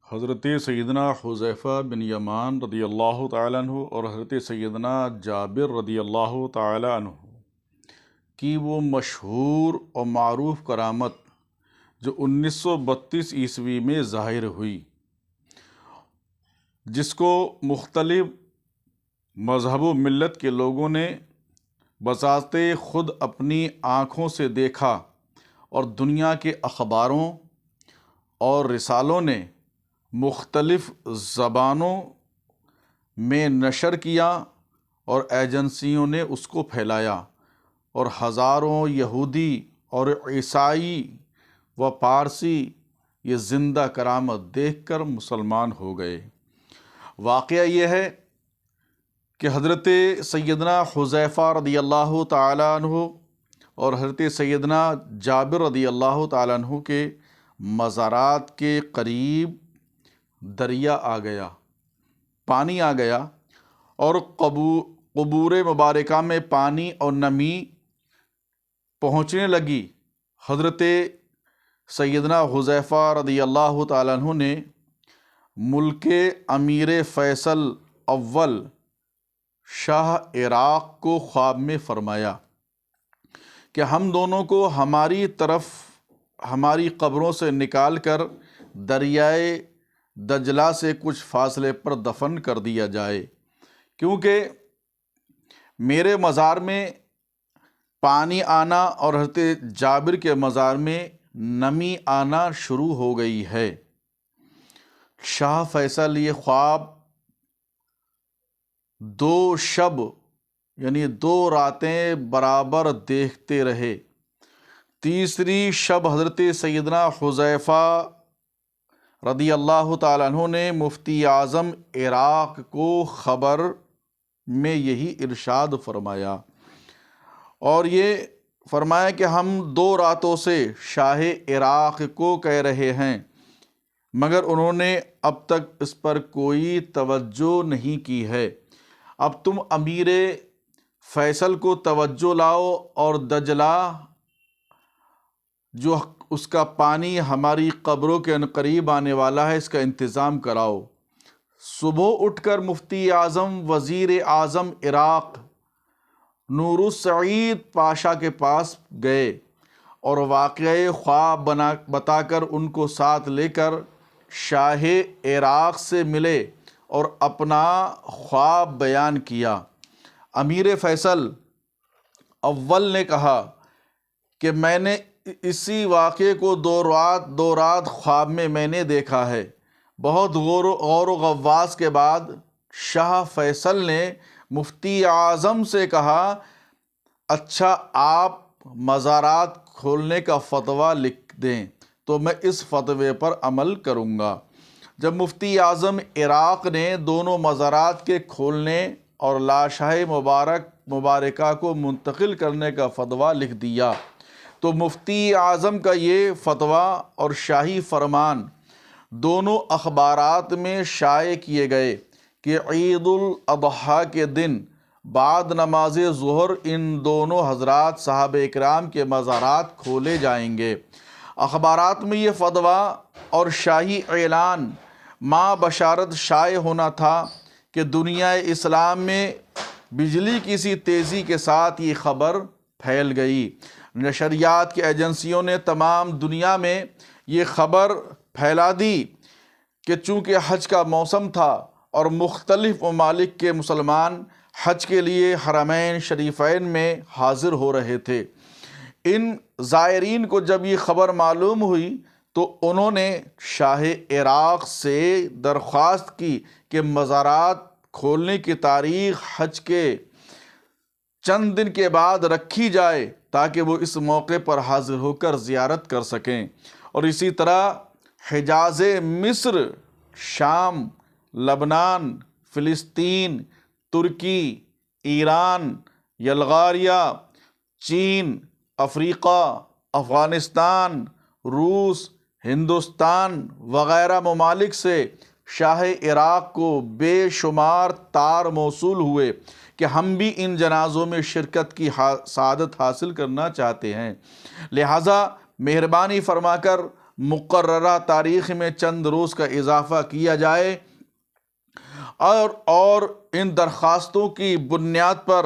حضرت سیدنا حذیفہ بن یمان رضی اللہ تعالیٰ عنہ اور حضرت سیدنا جابر رضی اللہ تعالیٰ عنہ کی وہ مشہور اور معروف کرامت جو 1932 عیسوی میں ظاہر ہوئی، جس کو مختلف مذہب و ملت کے لوگوں نے بذات خود اپنی آنکھوں سے دیکھا اور دنیا کے اخباروں اور رسالوں نے مختلف زبانوں میں نشر کیا اور ایجنسیوں نے اس کو پھیلایا، اور ہزاروں یہودی اور عیسائی و پارسی یہ زندہ کرامت دیکھ کر مسلمان ہو گئے۔ واقعہ یہ ہے کہ حضرت سیدنا حذیفہ رضی اللہ تعالیٰ عنہ اور حضرت سیدنا جابر رضی اللہ تعالیٰ عنہ کے مزارات کے قریب دریا آ گیا، پانی آ گیا، اور قبور مبارکہ میں پانی اور نمی پہنچنے لگی۔ حضرت سیدنا حذیفہ رضی اللہ تعالیٰ عنہ نے ملک امیر فیصل اول شاہ عراق کو خواب میں فرمایا کہ ہم دونوں کو ہماری طرف ہماری قبروں سے نکال کر دریائے دجلہ سے کچھ فاصلے پر دفن کر دیا جائے، کیونکہ میرے مزار میں پانی آنا اور حضرت جابر کے مزار میں نمی آنا شروع ہو گئی ہے۔ شاہ فیصل یہ خواب 2 شب یعنی 2 راتیں برابر دیکھتے رہے۔ تیسری شب حضرت سیدنا حذیفہ رضی اللہ تعالیٰ عنہ نے مفتی اعظم عراق کو خبر میں یہی ارشاد فرمایا، اور یہ فرمایا کہ ہم 2 راتوں سے شاہ عراق کو کہہ رہے ہیں، مگر انہوں نے اب تک اس پر کوئی توجہ نہیں کی ہے۔ اب تم امیر فیصل کو توجہ لاؤ اور دجلہ جو اس کا پانی ہماری قبروں کے قریب آنے والا ہے، اس کا انتظام کراؤ۔ صبح اٹھ کر مفتی اعظم وزیر اعظم عراق نور السعید پاشا کے پاس گئے اور واقعہ خواب بتا کر ان کو ساتھ لے کر شاہ عراق سے ملے اور اپنا خواب بیان کیا۔ امیر فیصل اول نے کہا کہ میں نے اسی واقعے کو 2 رات خواب میں نے دیکھا ہے۔ بہت غور و غواص کے بعد شاہ فیصل نے مفتی اعظم سے کہا، اچھا آپ مزارات کھولنے کا فتویٰ لکھ دیں تو میں اس فتوے پر عمل کروں گا۔ جب مفتی اعظم عراق نے دونوں مزارات کے کھولنے اور لاشیں مبارکہ کو منتقل کرنے کا فتویٰ لکھ دیا تو مفتی اعظم کا یہ فتویٰ اور شاہی فرمان دونوں اخبارات میں شائع کیے گئے کہ عید الاضحیٰ کے دن بعد نماز ظہر ان دونوں حضرات صحابہ اکرام کے مزارات کھولے جائیں گے۔ اخبارات میں یہ فتویٰ اور شاہی اعلان ماں بشارت شائع ہونا تھا کہ دنیا اسلام میں بجلی کی سی تیزی کے ساتھ یہ خبر پھیل گئی۔ نشریات کی ایجنسیوں نے تمام دنیا میں یہ خبر پھیلا دی کہ چونکہ حج کا موسم تھا اور مختلف ممالک کے مسلمان حج کے لیے حرمین شریفین میں حاضر ہو رہے تھے، ان زائرین کو جب یہ خبر معلوم ہوئی تو انہوں نے شاہ عراق سے درخواست کی کہ مزارات کھولنے کی تاریخ حج کے چند دن کے بعد رکھی جائے تاکہ وہ اس موقع پر حاضر ہو کر زیارت کر سکیں۔ اور اسی طرح حجاز مصر، شام، لبنان، فلسطین، ترکی، ایران، بلغاریہ، چین، افریقہ، افغانستان، روس، ہندوستان وغیرہ ممالک سے شاہ عراق کو بے شمار تار موصول ہوئے کہ ہم بھی ان جنازوں میں شرکت کی سعادت حاصل کرنا چاہتے ہیں، لہٰذا مہربانی فرما کر مقررہ تاریخ میں چند روز کا اضافہ کیا جائے اور ان درخواستوں کی بنیاد پر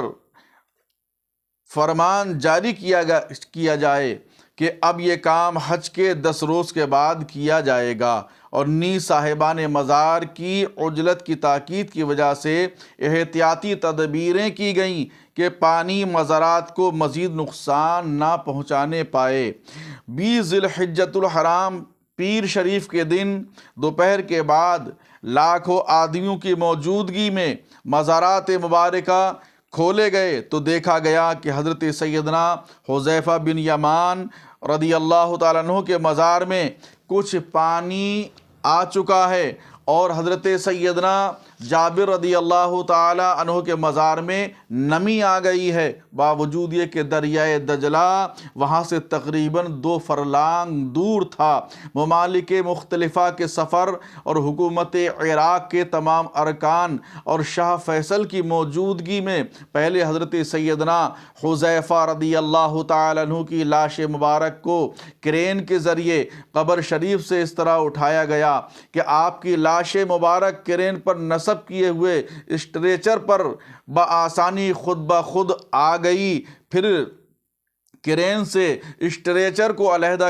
فرمان جاری کیا جائے کہ اب یہ کام حج کے 10 روز کے بعد کیا جائے گا، اور نیز صاحبان مزار کی عجلت کی تاکید کی وجہ سے احتیاطی تدبیریں کی گئیں کہ پانی مزارات کو مزید نقصان نہ پہنچانے پائے۔ 20 ذی الحجۃ الحرام پیر شریف کے دن دوپہر کے بعد لاکھوں آدمیوں کی موجودگی میں مزارات مبارکہ کھولے گئے تو دیکھا گیا کہ حضرت سیدنا حذیفہ بن یمان رضی اللہ تعالیٰ عنہ کے مزار میں کچھ پانی آ چکا ہے، اور حضرت سیدنا جابر رضی اللہ تعالی عنہ کے مزار میں نمی آ گئی ہے، باوجود یہ کہ دریائے دجلہ وہاں سے تقریباً 2 فرلانگ دور تھا۔ ممالک مختلفہ کے سفر اور حکومت عراق کے تمام ارکان اور شاہ فیصل کی موجودگی میں پہلے حضرت سیدنا حذیفہ رضی اللہ تعالی عنہ کی لاش مبارک کو کرین کے ذریعے قبر شریف سے اس طرح اٹھایا گیا کہ آپ کی لاش مبارک کرین پر نصب کیے ہوئے اسٹریچر پر بآسانی خود بخود آ گئی۔ پھر کرین سے اسٹریچر کو علیحدہ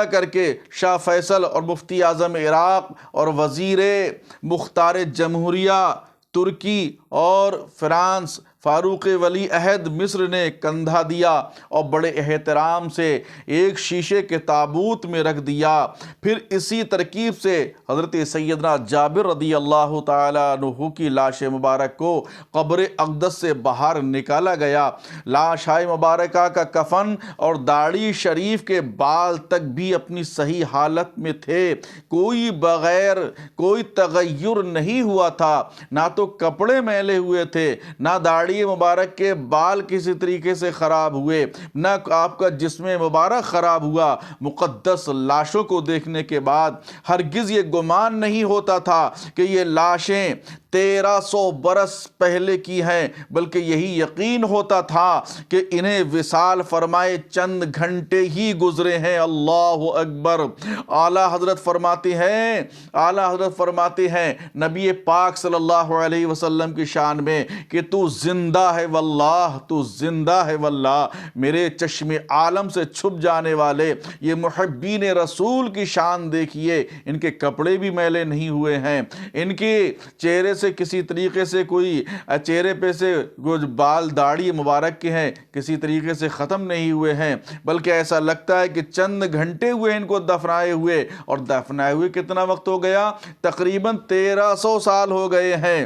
کر کے شاہ فیصل اور مفتی اعظم عراق اور وزیر مختار جمہوریہ ترکی اور فرانس فاروق ولی عہد مصر نے کندھا دیا اور بڑے احترام سے ایک شیشے کے تابوت میں رکھ دیا۔ پھر اسی ترکیب سے حضرت سیدنا جابر رضی اللہ تعالی عنہ کی لاش مبارک کو قبر اقدس سے باہر نکالا گیا۔ لاش مبارکہ کا کفن اور داڑھی شریف کے بال تک بھی اپنی صحیح حالت میں تھے، کوئی تغیر نہیں ہوا تھا، نہ تو کپڑے میلے ہوئے تھے، نہ داڑھی مبارک کے بال کسی طریقے سے خراب ہوئے، نہ آپ کا جسم مبارک خراب ہوا۔ مقدس لاشوں کو دیکھنے کے بعد ہرگز یہ گمان نہیں ہوتا تھا کہ یہ لاشیں 1300 برس پہلے کی ہیں، بلکہ یہی یقین ہوتا تھا کہ انہیں وصال فرمائے چند گھنٹے ہی گزرے ہیں۔ اللہ اکبر۔ اعلیٰ حضرت فرماتے ہیں نبی پاک صلی اللہ علیہ وسلم کی شان میں کہ تو زندہ ہے واللہ، تو زندہ ہے واللہ۔ میرے چشم عالم سے چھپ جانے والے یہ محبین رسول کی شان دیکھیے، ان کے کپڑے بھی میلے نہیں ہوئے ہیں، ان کے چہرے سے کسی طریقے سے چہرے پہ سے بال داڑھی مبارک کے ہیں کسی طریقے سے ختم نہیں ہوئے ہیں، بلکہ ایسا لگتا ہے کہ چند گھنٹے ہوئے ان کو دفنائے ہوئے، اور دفنائے ہوئے کتنا وقت ہو گیا؟ تقریباً 1300 سال ہو گئے ہیں۔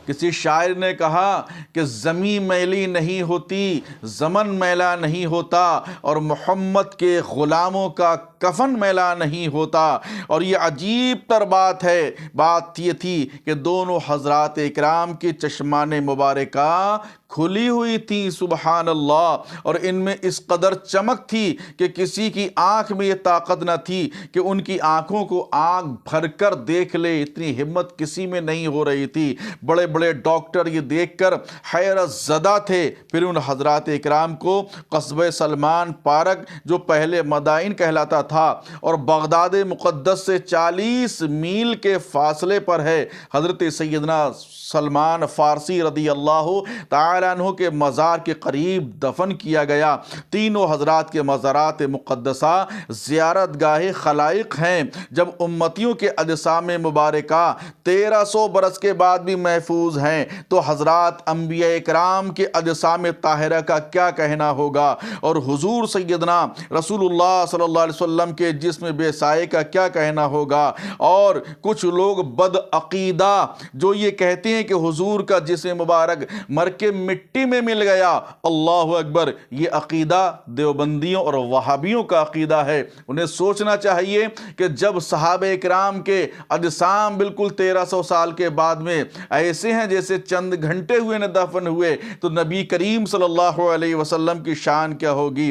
کسی شاعر نے کہا کہ زمین میلی نہیں ہوتی، زمن میلا نہیں ہوتا، اور محمد کے غلاموں کا کفن میلا نہیں ہوتا۔ اور یہ عجیب تر بات یہ تھی کہ دونوں حضرات اکرام کی چشمان مبارکہ کھلی ہوئی تھی، سبحان اللہ، اور ان میں اس قدر چمک تھی کہ کسی کی آنکھ میں یہ طاقت نہ تھی کہ ان کی آنکھوں کو آنکھ بھر کر دیکھ لے، اتنی ہمت کسی میں نہیں ہو رہی تھی۔ بڑے بڑے ڈاکٹر یہ دیکھ کر حیرت زدہ تھے۔ پھر ان حضرات اکرام کو قصبہ سلمان پارک، جو پہلے مدائن کہلاتا تھا اور بغداد مقدس سے 40 میل کے فاصلے پر ہے، حضرت سیدنا سلمان فارسی رضی اللہ تعالی عنہ کے مزار کے قریب دفن کیا گیا۔ تینوں حضرات کے مزارات مقدسہ زیارت گاہ خلائق ہیں۔ جب امتیوں کے اجسام مبارکہ 1300 برس کے بعد بھی محفوظ ہیں تو حضرات انبیاء اکرام کے اجسام طاہرہ کا کیا کہنا ہوگا، اور حضور سیدنا رسول اللہ صلی اللہ علیہ وسلم کے جسم بے سائے کا کیا کہنا ہوگا۔ اور کچھ لوگ بد عقیدہ جو یہ کہتے ہیں کہ حضور کا جسم مبارک مر کے مٹی میں مل گیا، اللہ اکبر، یہ عقیدہ دیوبندیوں اور وہابیوں کا عقیدہ ہے۔ انہیں سوچنا چاہیے کہ جب صحابہ اکرام کے اجسام بالکل 1300 سال کے بعد میں ایسے ہیں جیسے چند گھنٹے ہوئے نہ دفن ہوئے، تو نبی کریم صلی اللہ علیہ وسلم کی شان کیا ہوگی۔